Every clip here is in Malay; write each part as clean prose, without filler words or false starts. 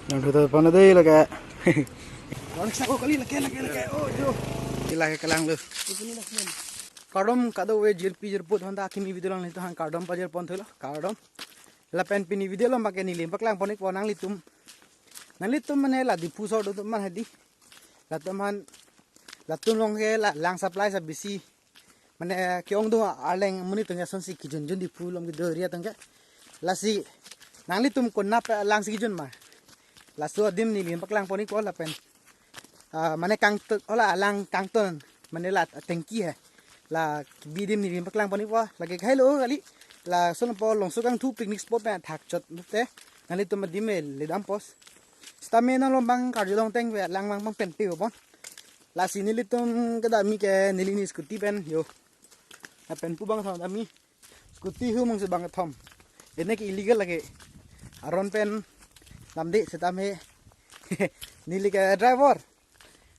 Yang kita depan ada lagi. Orang sakau kali lagi. Oh, jo. Lagi kelang lu. Kardom kada we jirpi jirput honda kimi video lang nito han kardom pajer pon thelo. Kardom. Lapen pini video lang make nilim paklang ponik ponang litum. Nang litum mane la di puso do man hadi. Latuman latum long ke lang supply sa bisi. Mane kyong do aleng muni tengah sonsi kijun jun di pulom gido ria tengah. Lasi nang litum konna lang si kijun ma. Lasu adim nilim paklang ponik ko lapen. Mane kang ola lang kang ton mane la tengki hai. La bidim ni paklang pani wa lagi khailo kali la son po long sukang thu picnic spot pe thak chot te ngali to madime le dam pos stamina lombang karjolong teng we lang mang pen pe bon la sinili tum kada mi ke nilini scooty pen yo na pen pu bang tham ami scooty hu mong se bang thom ene ki illegal lage aron pen namde setame nili ke driver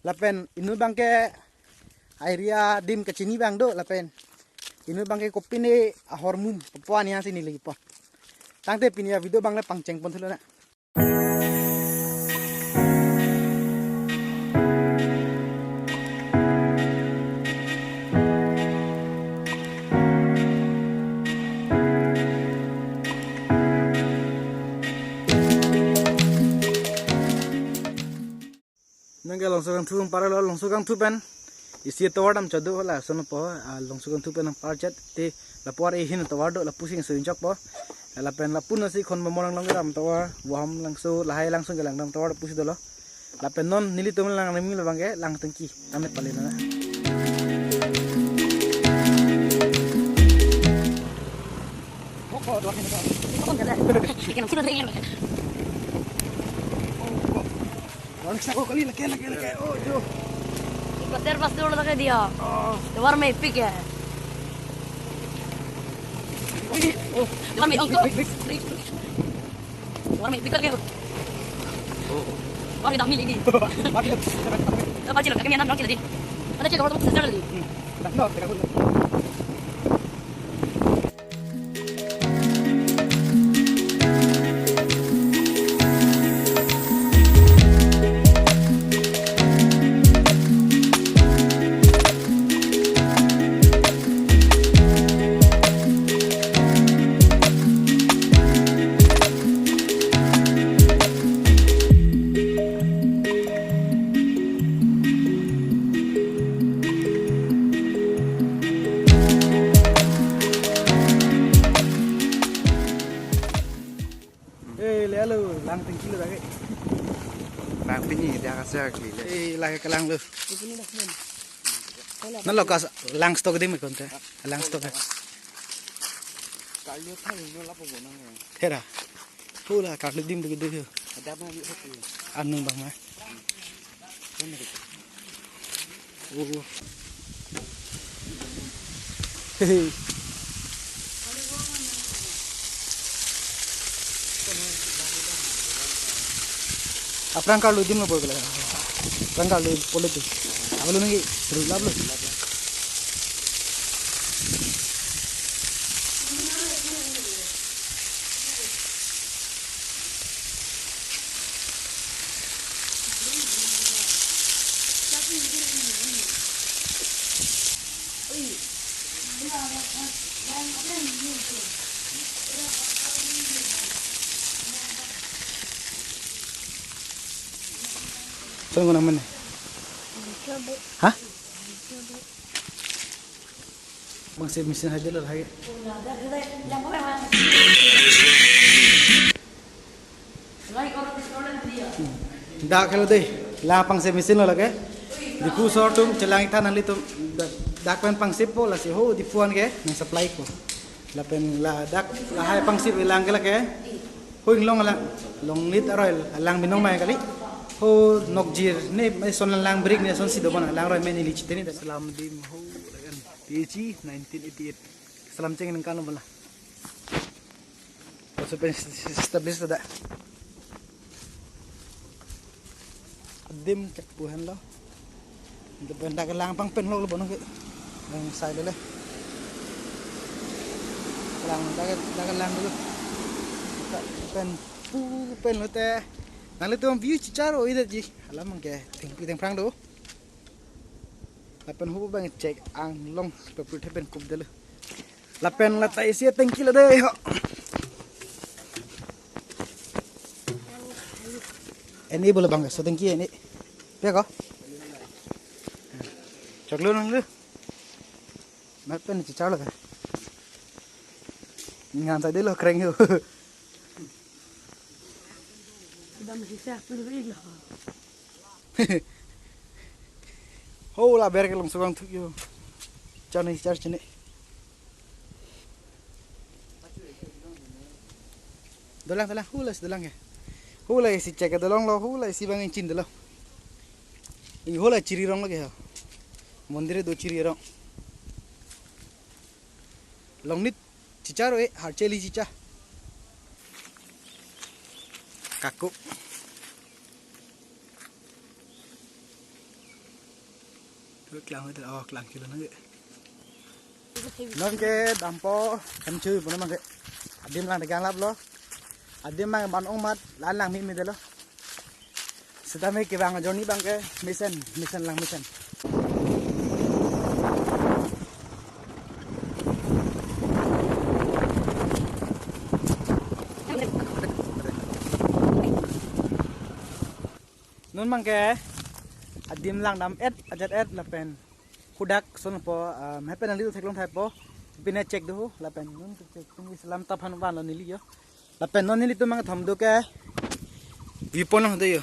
la pen inu bang ke area dim ke sini bang do lapen ini bang ke kopi ni hormum puan yang sini lagi po tangte pinia video bang le pangceng pon thelo na nangge longsukang thu para longsukang thu pen isi tawadam chadu la sono po longsukang tu pen parchat te la por e hin tawado la pusing seinjak po la pen la pun si khon momorang langram tawa waham langso lahai langsung gelang dam tawado pusi dolo la pen non nili tum lang nemi la bangge lang tengki tamet palena orang sakau kali lagi oh jo Bater pas dulu lagi dia. Luar mai pick ya. Luar mai ongko. Luar mai pick lagi. Luar mai dah milih ni. Apa cilo? Kami enam orang tadi. Ada cilo orang tu sedar lagi. lang tengki lu lagi. Lang pinyi dia kasih lagi. Lagi ke lang lu. Nan lo kas lang stok di me konte. Lang stok. Kalau tahu ni lapor guna ni. Hera. Pula kak lu dim begitu. Ada apa ni? Anu bang mah. Oh. Hehe. Aprang kalau dim lo boleh. Aprang kalau boleh tu. Apalu lagi terulap lo. Saan ko naman eh? Hah? Bang si mesin aja lah lagi. Dah kalau deh, lapang si mesin lah lagi. Di pusor tu celang ikan nanti tu dak pen pangsip po lah si ho di puan ke nang supply ko. Lapen la dak lahai pangsip ilang ke lah ke. Ho inglong lah long lit aroy lang minong mai kali. Ho nokjir ne son lang break ne son si do bana lang roy me ni licit ni salam dim ho kan PG 1988 salam ceng nang kan bala so pen establish da dim kek buhan lo depan dak lang pang pen lo bono ke nang sai le lang dak lang dulu pen lo te Nang le tuang view cicaro ida ji. Alam mang ke ting prang do. Lapen hu bang cek ang long pepul tepen kup dele. Lapen la tai sia tengki la deh. Ini boleh bang so tengki ini. Pia ko? Chok lu nang lu. Lapen cicaro la. Ngan sai dele kering yo. Sudah masih siap beli lah. Oh la berke long sugang thuk yo. Chane char chane. Dolang hulas dolang ya. Hulai si cek dolang lo hulai si bang cin dolang. Ini hulai ciri rong lagi ya. Mandir do ciri rong. Long nit cicaro harceli cica. Kaku. Kelang itu kelang kilo nage. Nong ke dampo kan cuy punya mang ke. Adim lang tegang lap lo. Adim mang ban mat lang mi delo. Setame ke bang joni bang ke mission lang mission. Nun mang ke adim lang dam ajat lapen kudak son po happen ali thek long thai po pine check do lapen nun check tung islam tap han ban lo nili yo lapen non nili tu mang tham do ke viewpoint long de yo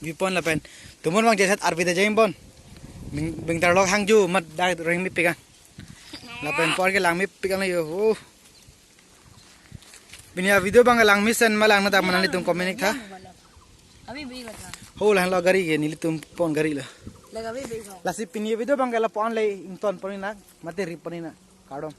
viewpoint lapen tumon mang jesat arbi de jaim bon bing tar lok hang ju mat dai ring mi pikan lapen por ke lang mi pikan yo oh binia video bang lang mission malang na ta manali tum comment tha Abi beli lagi. हो ला गाड़ी के नीली तुम पौन गाड़ी ला Lagi abi beli. लासी पिनिये video bang gala pon le inton poni na mate ri poni na kadom